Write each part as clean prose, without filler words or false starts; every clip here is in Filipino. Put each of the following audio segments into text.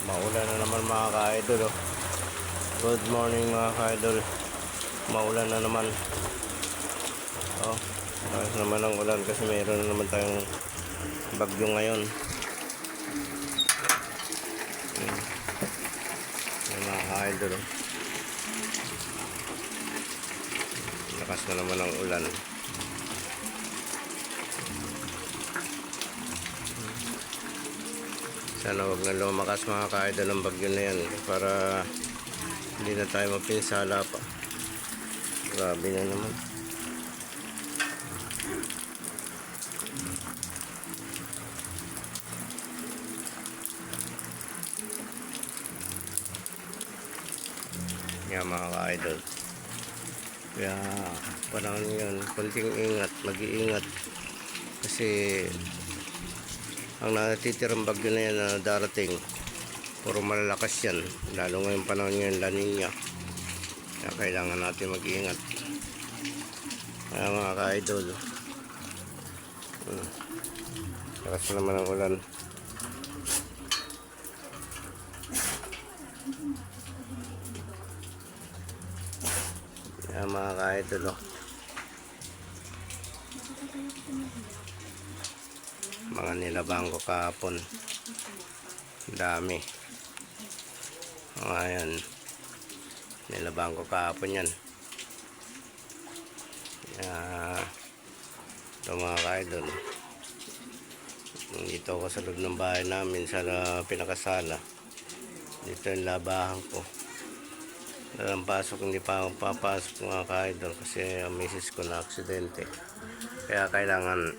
Maulan na naman mga ka-idol, oh. Good morning mga ka-idol. Maulan na naman. Oh, ayos naman ang ulan kasi mayroon na naman tayong bagyo ngayon. Yung mga ka-idol, oh. Lakas na naman ang ulan. Sana wag na lumakas mga ka-idol ang bagyo na yan para hindi na tayo mapinsala pa. Grabe na naman. Yan mga ka-idol. Kaya panahon yun, konting ingat, mag-iingat. Kasi ang natitirang bagyo na yan na darating, puro malalakas yan. Lalo ngayong panahon ngayon, La Nina. Kaya kailangan natin mag-iingat. Kaya mga ka-idol, lakas na naman ang ulan. Kaya mga ka-idol, mga nilabang ko kahapon, dami. Ayan, nilabang ko kahapon yan. Ito mga ka-idol, dito ako sa loob ng bahay namin sa pinakasala. Dito yung labahan ko. Dalang pasok, hindi pa ako papasok mga ka-idol kasi ang misis ko na aksidente. Kaya kailangan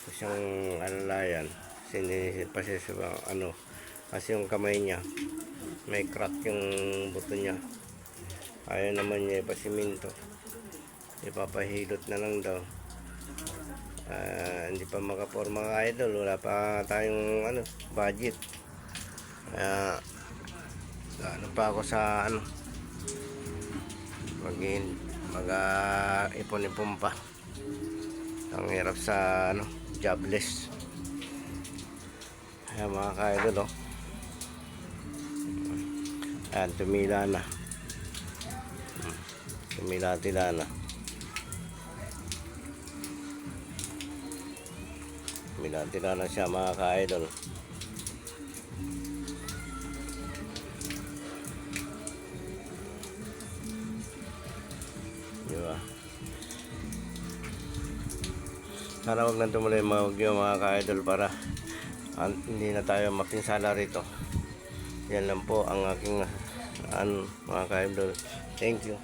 siyang alalayan. Kasi yung kamay niya may crack yung buto niya. Ayaw naman niya ipasiminto. Ipapahilot na lang daw. Hindi pa makaporma mga idol. Wala pa tayong budget. Pa ako sa mag-ipon-ipon pa. Ang hirap sa jobless. Ayan mga ka-idol, ayan, tumila na. Tumila-tila na. Tumila-tila na siya mga ka-idol. Diba? Sana wag na tumuloy mga ka-idol para hindi na tayo mapinsala rito. Yan lang po ang aking mga ka-idol. Thank you.